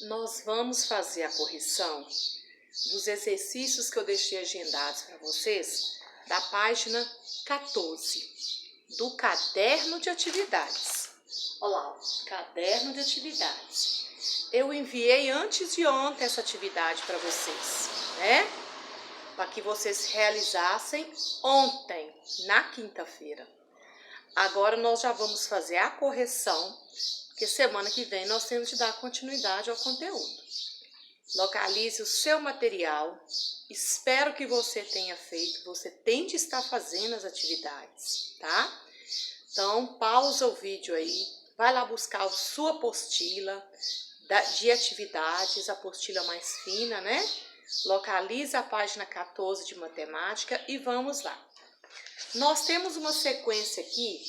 nós vamos fazer a correção dos exercícios que eu deixei agendados para vocês da página 14 do caderno de atividades. Olha lá, ó, caderno de atividades. Eu enviei antes de ontem essa atividade para vocês, né? Para que vocês realizassem ontem, na quinta-feira. Agora nós já vamos fazer a correção, porque semana que vem nós temos de dar continuidade ao conteúdo. Localize o seu material, espero que você tenha feito, você tem de estar fazendo as atividades, tá? Então, pausa o vídeo aí, vai lá buscar a sua apostila de atividades, a apostila mais fina, né? Localize a página 14 de matemática e vamos lá. Nós temos uma sequência aqui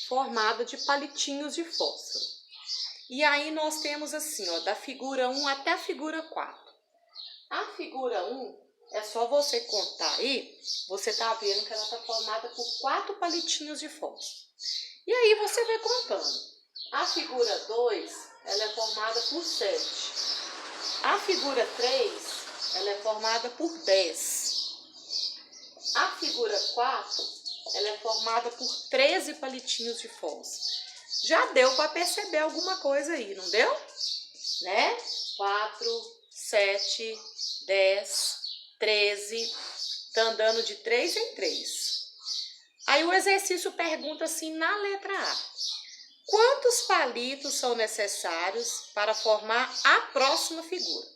formada de palitinhos de fósforo. E aí nós temos assim, ó, da figura 1 até a figura 4. A figura 1, é só você contar aí, você tá vendo que ela tá formada por 4 palitinhos de fósforo. E aí você vai contando. A figura 2, ela é formada por 7. A figura 3, ela é formada por 10. A figura 4, ela é formada por 13 palitinhos de fósforo. Já deu para perceber alguma coisa aí, não deu? Né? 4, 7, 10, 13, tá andando de 3 em 3. Aí o exercício pergunta assim na letra A. Quantos palitos são necessários para formar a próxima figura?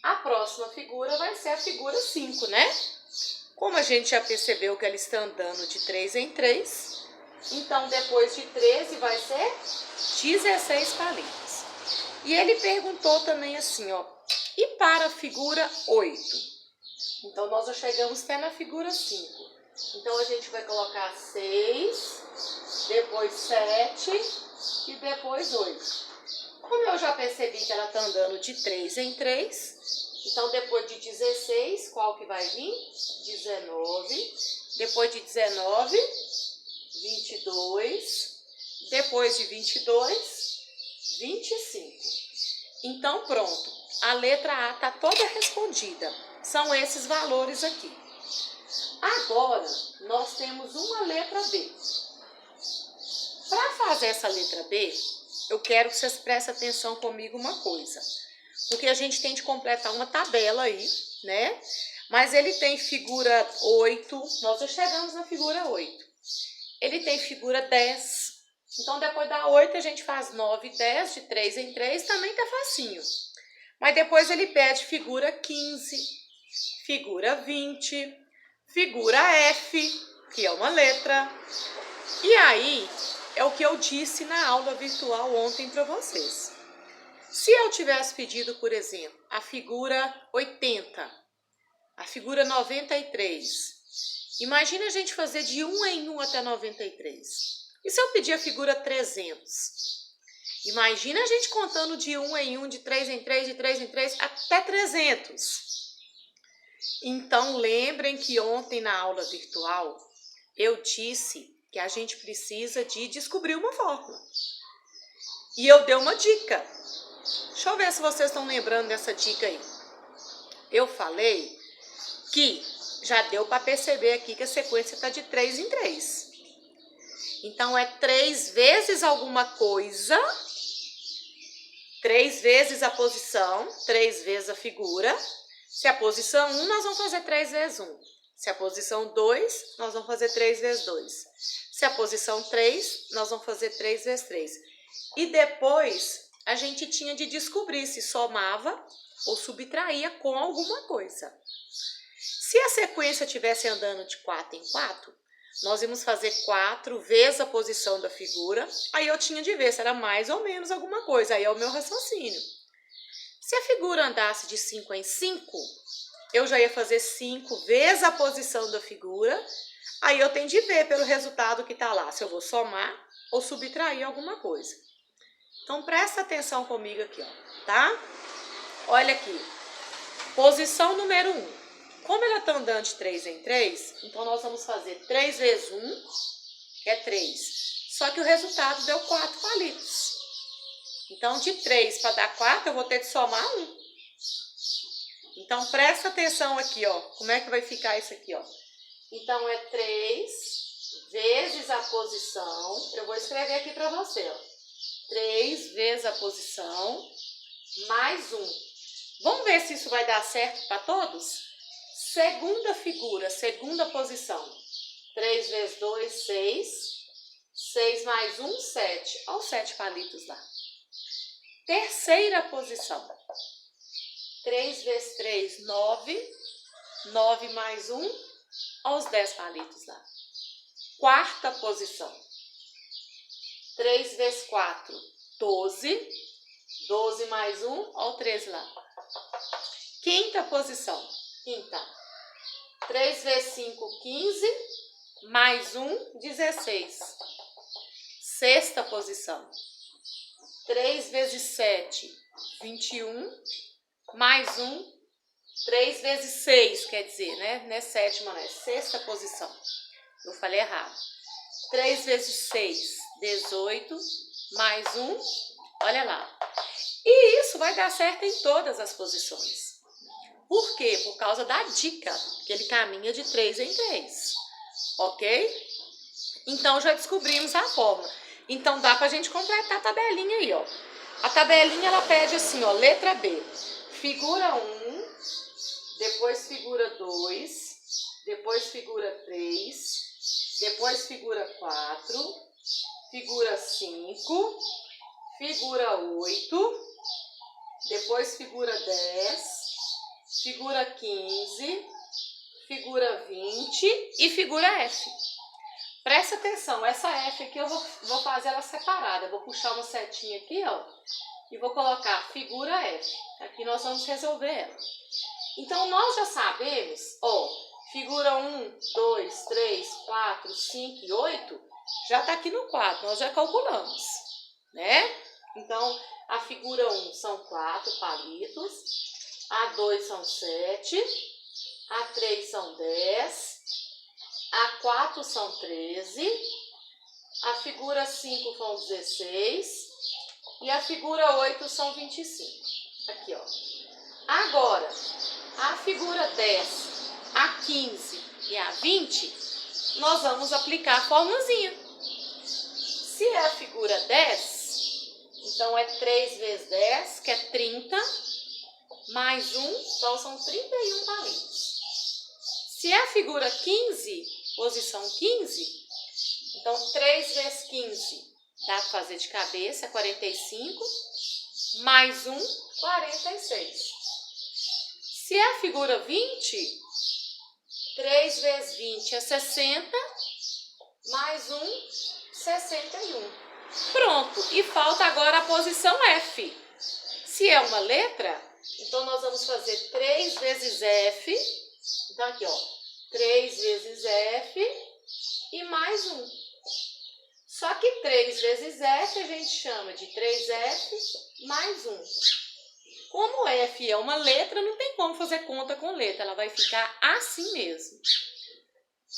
A próxima figura vai ser a figura 5, né? Como a gente já percebeu que ela está andando de 3 em 3, então depois de 13 vai ser 16 palitos. E ele perguntou também assim, ó, e para a figura 8? Então nós já chegamos até na figura 5. Então a gente vai colocar 6, depois 7 e depois 8. Como eu já percebi que ela está andando de 3 em 3, então depois de 16, qual que vai vir? 19. Depois de 19, 22. Depois de 22, 25. Então pronto, a letra A está toda respondida. São esses valores aqui. Agora, nós temos uma letra B. Para fazer essa letra B, eu quero que vocês prestem atenção comigo uma coisa. Porque a gente tem de completar uma tabela aí, né? Mas ele tem figura 8, nós já chegamos na figura 8. Ele tem figura 10. Então, depois da 8, a gente faz 9 e 10, de 3 em 3, também tá facinho. Mas depois ele pede figura 15, figura 20, figura F, que é uma letra. E aí, é o que eu disse na aula virtual ontem para vocês. Se eu tivesse pedido, por exemplo, a figura 80, a figura 93, imagina a gente fazer de 1 em 1 até 93. E se eu pedir a figura 300? Imagina a gente contando de 1 em 1, de 3 em 3, de 3 em 3, até 300. Então, lembrem que ontem na aula virtual, eu disse que a gente precisa de descobrir uma fórmula. E eu dei uma dica. Deixa eu ver se vocês estão lembrando dessa dica aí. Eu falei que já deu para perceber aqui que a sequência está de 3 em 3. Então, é 3 vezes alguma coisa, 3 vezes a posição, 3 vezes a figura. Se a posição 1, nós vamos fazer 3 vezes 1. Se a posição 2, nós vamos fazer 3 vezes 2. Se a posição 3, nós vamos fazer 3 vezes 3. E depois, a gente tinha de descobrir se somava ou subtraía com alguma coisa. Se a sequência estivesse andando de 4 em 4, nós íamos fazer 4 vezes a posição da figura, aí eu tinha de ver se era mais ou menos alguma coisa, aí é o meu raciocínio. Se a figura andasse de 5 em 5, eu já ia fazer 5 vezes a posição da figura, aí eu tenho de ver pelo resultado que está lá, se eu vou somar ou subtrair alguma coisa. Então, presta atenção comigo aqui, ó, tá? Olha aqui, posição número 1. Como ela está andando de 3 em 3, então nós vamos fazer 3 vezes 1, que é 3. Só que o resultado deu 4 palitos. Então, de 3 para dar 4, eu vou ter que somar 1. Então, presta atenção aqui, ó. Como é que vai ficar isso aqui, ó? Então, é 3 vezes a posição. Eu vou escrever aqui para você, ó. 3 vezes a posição, mais 1. Vamos ver se isso vai dar certo para todos? Segunda figura, segunda posição. 3 vezes 2, 6. 6 mais 1, 7. Olha os 7 palitos lá. Terceira posição. 3 vezes 3, 9. 9 mais 1. Olha os 10 palitos lá. Quarta posição. 3 vezes 4, 12. 12 mais 1, olha o 13 lá. Quinta posição. Quinta. 3 vezes 5, 15. Mais 1, 16. Sexta posição. 3 vezes 7, 21. Mais 1, 3 vezes 6, quer dizer, né? Não é sétima, não é sexta posição. Eu falei errado. 3 vezes 6, 18. Mais 1, olha lá. E isso vai dar certo em todas as posições. Por quê? Por causa da dica, que ele caminha de 3 em 3. Ok? Então, já descobrimos a fórmula. Então, dá pra gente completar a tabelinha aí, ó. A tabelinha, ela pede assim, ó, letra B. Figura 1, depois figura 2, depois figura 3, depois figura 4, figura 5, figura 8, depois figura 10, figura 15, figura 20 e figura F. Presta atenção, essa F aqui eu vou fazer ela separada. Eu vou puxar uma setinha aqui, ó, e vou colocar figura F. Aqui nós vamos resolver ela. Então, nós já sabemos, ó, figura 1, 2, 3, 4, 5 e 8, já tá aqui no quadro, nós já calculamos, né? Então, a figura 1 são 4 palitos, a 2 são 7, a 3 são 10, a 4 são 13, a figura 5 são 16 e a figura 8 são 25. Aqui, ó. Agora, a figura 10, a 15 e a 20, nós vamos aplicar a formulazinha. Se é a figura 10, então é 3 vezes 10, que é 30, mais 1, então são 31 palitos. Se é a figura 15, posição 15, então 3 vezes 15, dá para fazer de cabeça, é 45, mais 1, 46. Se é a figura 20, 3 vezes 20 é 60, mais 1, 61. Pronto, e falta agora a posição F. Se é uma letra, então nós vamos fazer 3 vezes F. Então aqui, ó, 3 vezes F e mais 1. Só que 3 vezes F a gente chama de 3F mais 1. Como F é uma letra, não tem como fazer conta com letra, ela vai ficar assim mesmo.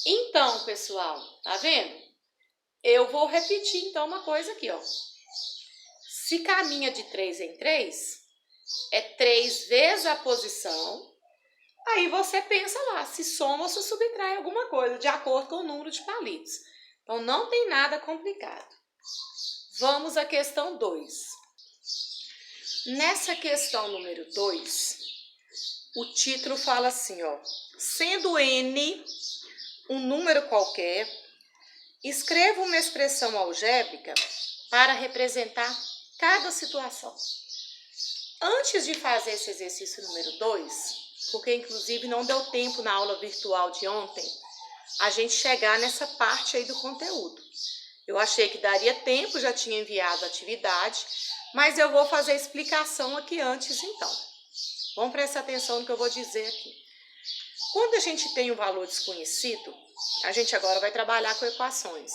Então, pessoal, tá vendo? Eu vou repetir então uma coisa aqui, ó. Se caminha de 3 em 3, é 3 vezes a posição. Aí você pensa lá, se soma ou se subtrai alguma coisa, de acordo com o número de palitos. Então, não tem nada complicado. Vamos à questão 2. Nessa questão número 2, o título fala assim, ó. Sendo N um número qualquer, escreva uma expressão algébrica para representar cada situação. Antes de fazer esse exercício número 2, porque inclusive não deu tempo na aula virtual de ontem, a gente chegar nessa parte aí do conteúdo. Eu achei que daria tempo, já tinha enviado a atividade, mas eu vou fazer a explicação aqui antes então. Vamos prestar atenção no que eu vou dizer aqui. Quando a gente tem um valor desconhecido, a gente agora vai trabalhar com equações.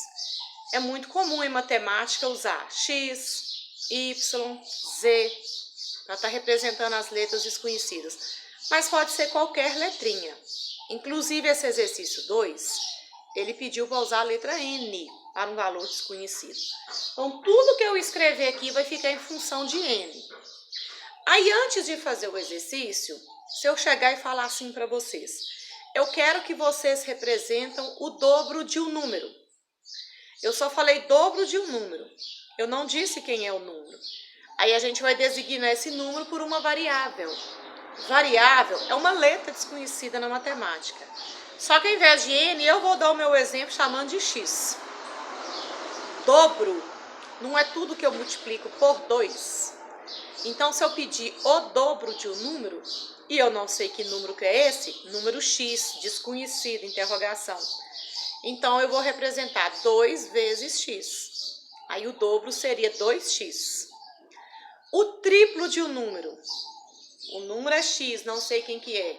É muito comum em matemática usar x, y, z, para estar representando as letras desconhecidas. Mas pode ser qualquer letrinha. Inclusive esse exercício 2, ele pediu para usar a letra N, para um valor desconhecido. Então, tudo que eu escrever aqui vai ficar em função de n. Aí, antes de fazer o exercício, se eu chegar e falar assim para vocês, eu quero que vocês representam o dobro de um número. Eu só falei dobro de um número. Eu não disse quem é o número. Aí a gente vai designar esse número por uma variável. Variável é uma letra desconhecida na matemática. Só que ao invés de n, eu vou dar o meu exemplo chamando de x. Dobro não é tudo que eu multiplico por 2. Então, se eu pedir o dobro de um número, e eu não sei que número que é esse, número x, desconhecido, interrogação. Então, eu vou representar 2 vezes x. Aí, o dobro seria 2x. O triplo de um número. O número é x, não sei quem que é.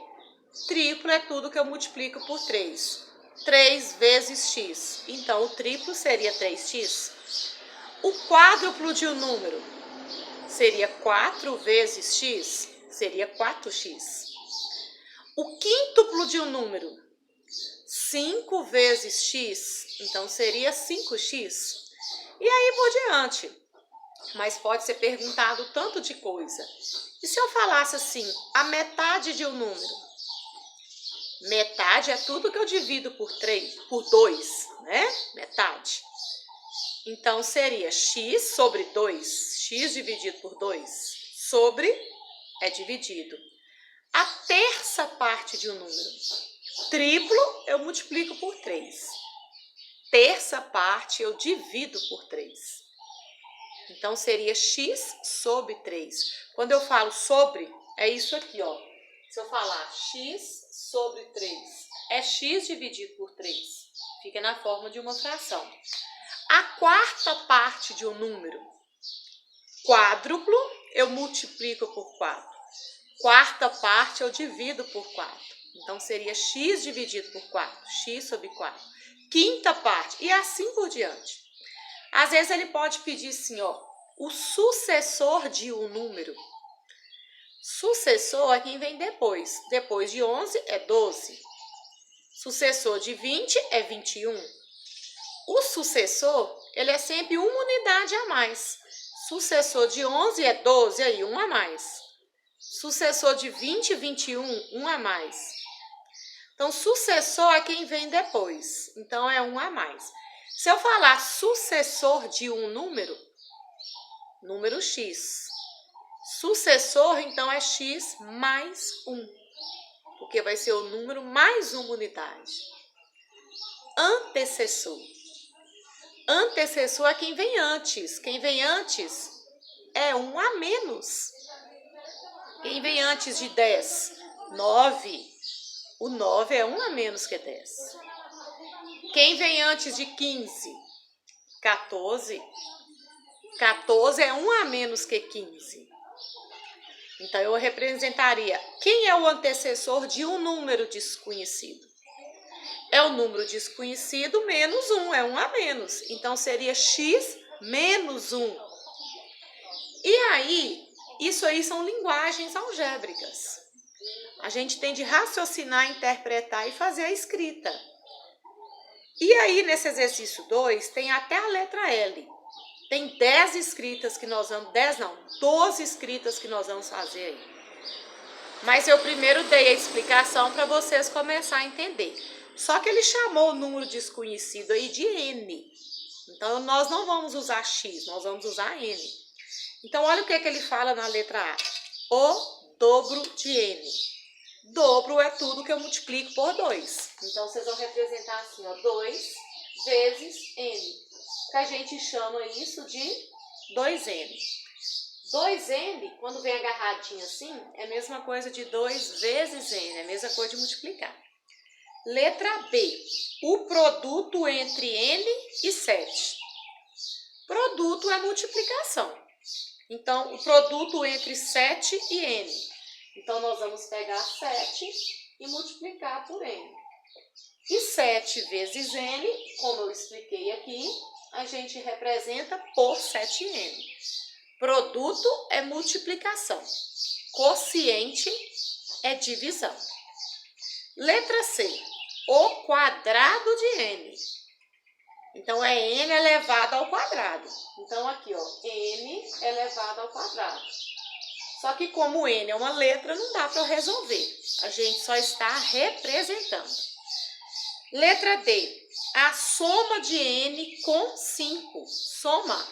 Triplo é tudo que eu multiplico por 3. 3 vezes x. Então, o triplo seria 3x. O quádruplo de um número seria 4 vezes x. Seria 4x. O quíntuplo de um número, 5 vezes x. Então, seria 5x. E aí por diante. Mas pode ser perguntado tanto de coisa. E se eu falasse assim, a metade de um número? Metade é tudo que eu divido por 2, né? Metade. Então, seria x sobre 2. X dividido por 2. Sobre é dividido. A terça parte de um número. Triplo eu multiplico por 3. Terça parte eu divido por 3. Então, seria x sobre 3. Quando eu falo sobre, é isso aqui, ó. Se eu falar x sobre 3, é x dividido por 3. Fica na forma de uma fração. A quarta parte de um número, quádruplo, eu multiplico por 4. Quarta parte eu divido por 4. Então, seria x dividido por 4. X sobre 4. Quinta parte, e assim por diante. Às vezes ele pode pedir assim, ó, o sucessor de um número. Sucessor é quem vem depois. Depois de 11 é 12. Sucessor de 20 é 21. O sucessor, ele é sempre uma unidade a mais. Sucessor de 11 é 12, aí um a mais. Sucessor de 20, 21, um a mais. Então, sucessor é quem vem depois. Então, é um a mais. Se eu falar sucessor de um número, número x. Sucessor, então, é x mais 1. Porque vai ser o número mais uma unidade. Antecessor. Antecessor é quem vem antes. Quem vem antes é um a menos. Quem vem antes de 10? 9. O 9 é um a menos que 10. Quem vem antes de 15? 14. 14 é um a menos que 15. Então, eu representaria quem é o antecessor de um número desconhecido. É o número desconhecido menos 1, é um a menos. Então, seria x menos 1. E aí, isso aí são linguagens algébricas. A gente tem de raciocinar, interpretar e fazer a escrita. E aí, nesse exercício 2, tem até a letra L. Tem 10 escritas que nós vamos... 12 escritas que nós vamos fazer aí. Mas eu primeiro dei a explicação para vocês começarem a entender. Só que ele chamou o número desconhecido aí de n. Então, nós não vamos usar x, nós vamos usar n. Então, olha o que ele fala na letra A. O dobro de n. Dobro é tudo que eu multiplico por 2. Então, vocês vão representar assim, ó, 2 vezes n. Que a gente chama isso de 2n. 2n, quando vem agarradinho assim, é a mesma coisa de 2 vezes n. É a mesma coisa de multiplicar. Letra B. O produto entre n e 7. Produto é multiplicação. Então, o produto entre 7 e n. Então, nós vamos pegar 7 e multiplicar por n. E 7 vezes n, como eu expliquei aqui, a gente representa por 7n. Produto é multiplicação. Quociente é divisão. Letra C. O quadrado de n. Então, é n elevado ao quadrado. Então, aqui, ó, n elevado ao quadrado. Só que como n é uma letra, não dá para eu resolver. A gente só está representando. Letra D. A soma de n com 5. Somar.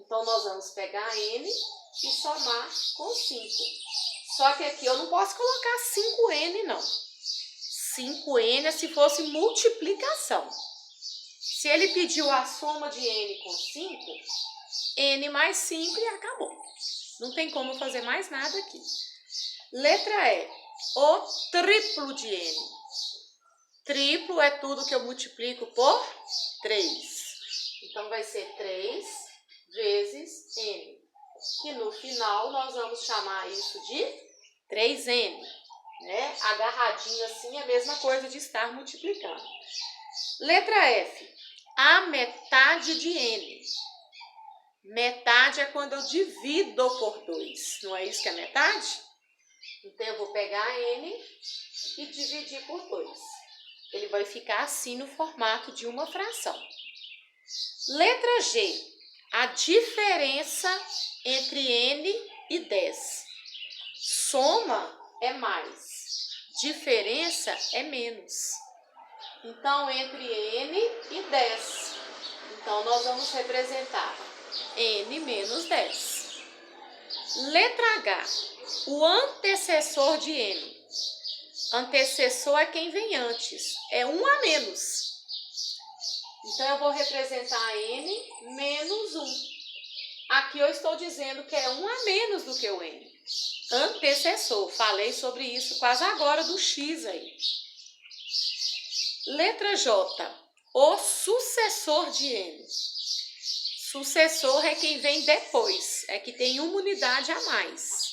Então, nós vamos pegar n e somar com 5. Só que aqui eu não posso colocar 5n, não. 5n é se fosse multiplicação. Se ele pediu a soma de n com 5, n mais 5 e acabou. Não tem como fazer mais nada aqui. Letra E. O triplo de n. Triplo é tudo que eu multiplico por 3. Então, vai ser 3 vezes n. Que no final nós vamos chamar isso de 3n. Né? Agarradinho assim é a mesma coisa de estar multiplicando. Letra F. A metade de n. Metade é quando eu divido por 2. Não é isso que é metade? Então, eu vou pegar n e dividir por 2. Ele vai ficar assim no formato de uma fração. Letra G. A diferença entre n e 10. Soma é mais. Diferença é menos. Então, entre n e 10. Então, nós vamos representar n menos 10. Letra H. O antecessor de n. Antecessor é quem vem antes. É 1 a menos. Então, eu vou representar n menos 1. Aqui eu estou dizendo que é 1 a menos do que o n. Antecessor. Falei sobre isso quase agora do x aí. Letra J. O sucessor de n. Sucessor é quem vem depois. É que tem uma unidade a mais.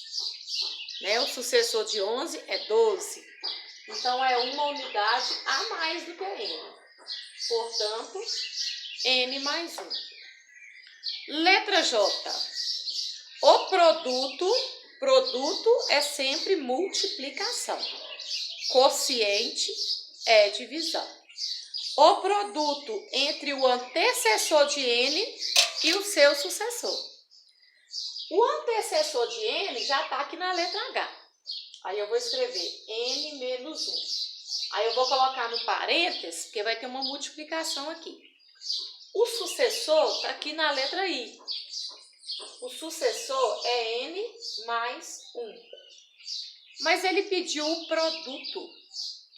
Né? O sucessor de 11 é 12. Então, é uma unidade a mais do que n. Portanto, n mais 1. Letra J. O produto é sempre multiplicação. Quociente é divisão. O produto entre o antecessor de n e o seu sucessor. O antecessor de n já está aqui na letra H. Aí eu vou escrever n menos 1. Aí eu vou colocar no parênteses, porque vai ter uma multiplicação aqui. O sucessor está aqui na letra I. O sucessor é n mais 1. Mas ele pediu o produto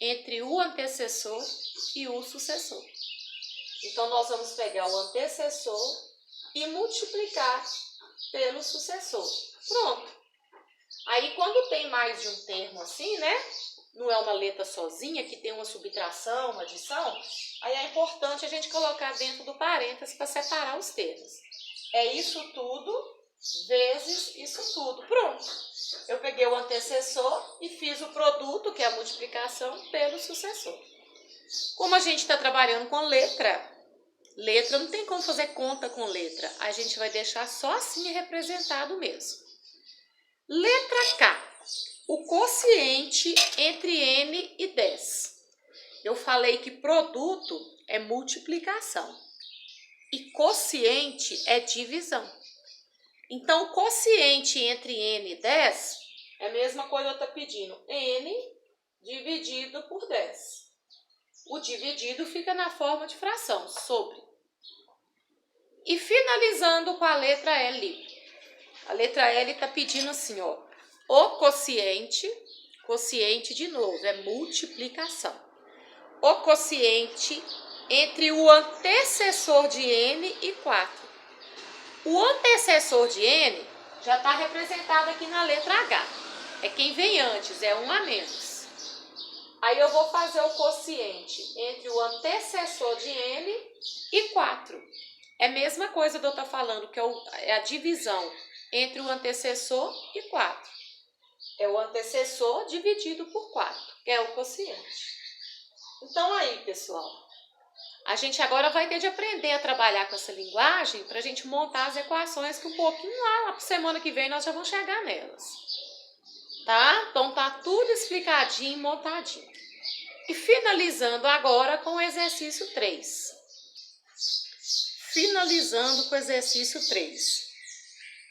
entre o antecessor e o sucessor. Então, nós vamos pegar o antecessor e multiplicar pelo sucessor. Pronto. Aí, quando tem mais de um termo assim, né? Não é uma letra sozinha, que tem uma subtração, uma adição, aí é importante a gente colocar dentro do parênteses para separar os termos. É isso tudo vezes isso tudo. Pronto. Eu peguei o antecessor e fiz o produto, que é a multiplicação, pelo sucessor. Como a gente está trabalhando com letra não tem como fazer conta com letra. A gente vai deixar só assim representado mesmo. Letra K. O quociente entre n e 10. Eu falei que produto é multiplicação e quociente é divisão. Então, o quociente entre n e 10 é a mesma coisa que eu estou pedindo. N dividido por 10. O dividido fica na forma de fração, sobre. E finalizando com a letra L. A letra L está pedindo assim, ó. O quociente de novo, é multiplicação. O quociente entre o antecessor de n e 4. O antecessor de n já está representado aqui na letra H. É quem vem antes, é 1 a menos. Aí eu vou fazer o quociente entre o antecessor de n e 4. É a mesma coisa que eu estou falando, que é a divisão entre o antecessor e 4. É o antecessor dividido por 4, que é o quociente. Então aí, pessoal, a gente agora vai ter de aprender a trabalhar com essa linguagem para a gente montar as equações que um pouquinho lá para semana que vem nós já vamos chegar nelas. Tá? Então tá tudo explicadinho, montadinho. E finalizando agora com o exercício 3. finalizando com o exercício 3.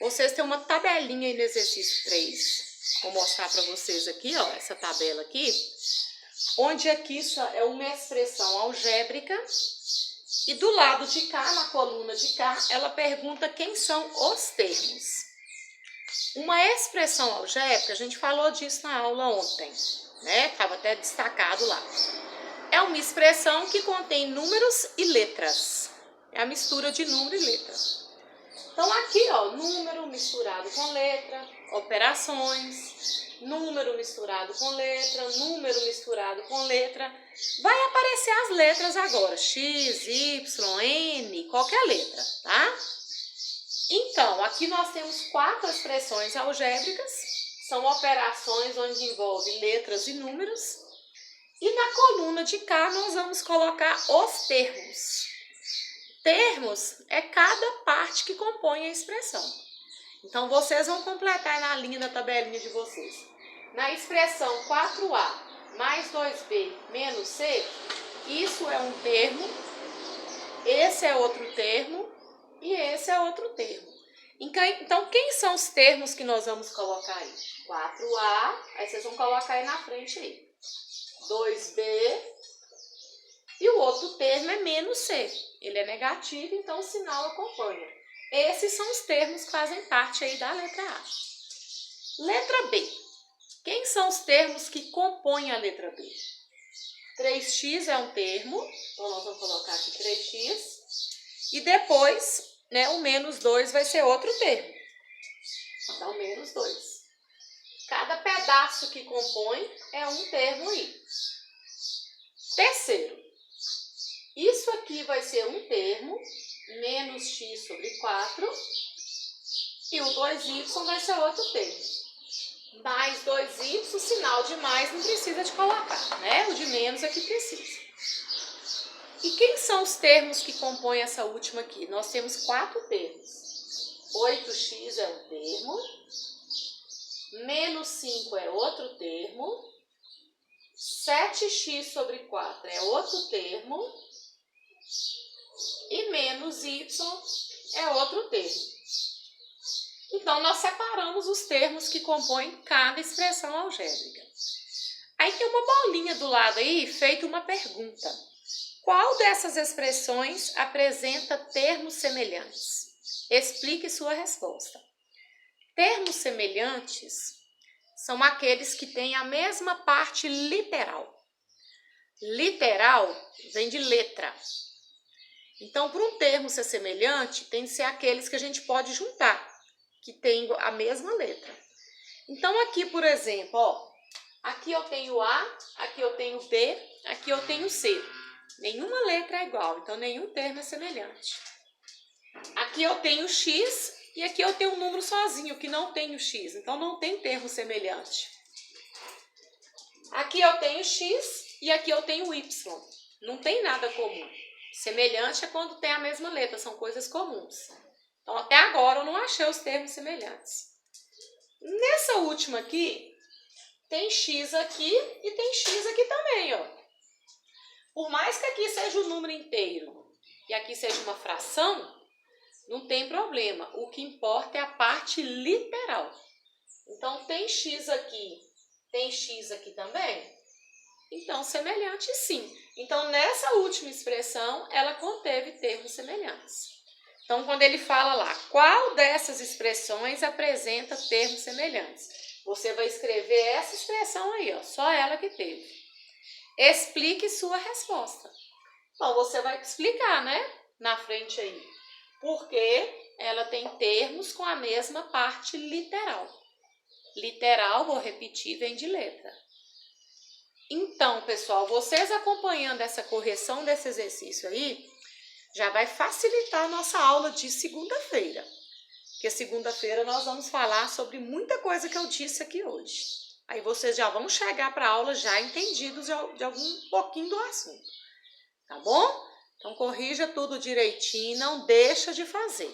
Vocês têm uma tabelinha aí no exercício 3. Vou mostrar para vocês aqui, ó, essa tabela aqui. Onde aqui isso é uma expressão algébrica. E do lado de cá, na coluna de cá, ela pergunta quem são os termos. Uma expressão algébrica, a gente falou disso na aula ontem, né? Estava até destacado lá. É uma expressão que contém números e letras. É a mistura de número e letra. Então aqui, ó, número misturado com letra, operações, número misturado com letra, número misturado com letra. Vai aparecer as letras agora, X, Y, N, qualquer letra, tá? Então, aqui nós temos 4 expressões algébricas. São operações onde envolve letras e números. E na coluna de cá nós vamos colocar os termos. Termos é cada parte que compõe a expressão. Então, vocês vão completar na linha da tabelinha de vocês. Na expressão 4A mais 2B menos C, isso é um termo, esse é outro termo e esse é outro termo. Então, quem são os termos que nós vamos colocar aí? 4A, aí vocês vão colocar aí na frente aí. 2B e o outro termo é menos C. Ele é negativo, então o sinal acompanha. Esses são os termos que fazem parte aí da letra A. Letra B. Quem são os termos que compõem a letra B? 3x é um termo, então nós vamos colocar aqui 3x. E depois, né, o menos 2 vai ser outro termo. Então, menos 2. Cada pedaço que compõe é um termo aí. Terceiro, isso aqui vai ser um termo, menos x sobre 4, e o 2y vai ser outro termo. Mais 2y, o sinal de mais não precisa de colocar, né? O de menos é que precisa. E quem são os termos que compõem essa última aqui? Nós temos 4 termos. 8x é um termo, menos 5 é outro termo, 7x sobre 4 é outro termo, e menos y é outro termo. Então, nós separamos os termos que compõem cada expressão algébrica. Aí tem uma bolinha do lado aí, feita uma pergunta. Qual dessas expressões apresenta termos semelhantes? Explique sua resposta. Termos semelhantes são aqueles que têm a mesma parte literal. Literal vem de letra. Então, para um termo ser semelhante, tem que ser aqueles que a gente pode juntar, que tem a mesma letra. Então, aqui, por exemplo, ó, aqui eu tenho A, aqui eu tenho B, aqui eu tenho C. Nenhuma letra é igual, então nenhum termo é semelhante. Aqui eu tenho X e aqui eu tenho um número sozinho, que não tem o X, então não tem termo semelhante. Aqui eu tenho X e aqui eu tenho Y. Não tem nada comum. Semelhante é quando tem a mesma letra, são coisas comuns. Então, até agora eu não achei os termos semelhantes. Nessa última aqui, tem X aqui e tem X aqui também, ó. Por mais que aqui seja o número inteiro e aqui seja uma fração, não tem problema. O que importa é a parte literal. Então, tem X aqui também? Então, semelhante sim. Então, nessa última expressão, ela conteve termos semelhantes. Então, quando ele fala lá, qual dessas expressões apresenta termos semelhantes? Você vai escrever essa expressão aí, ó, só ela que teve. Explique sua resposta. Então, você vai explicar, né, na frente aí, porque ela tem termos com a mesma parte literal. Literal, vou repetir, vem de letra. Então, pessoal, vocês acompanhando essa correção desse exercício aí, já vai facilitar a nossa aula de segunda-feira. Porque segunda-feira nós vamos falar sobre muita coisa que eu disse aqui hoje. Aí vocês já vão chegar para a aula já entendidos de algum pouquinho do assunto. Tá bom? Então, corrija tudo direitinho, não deixa de fazer.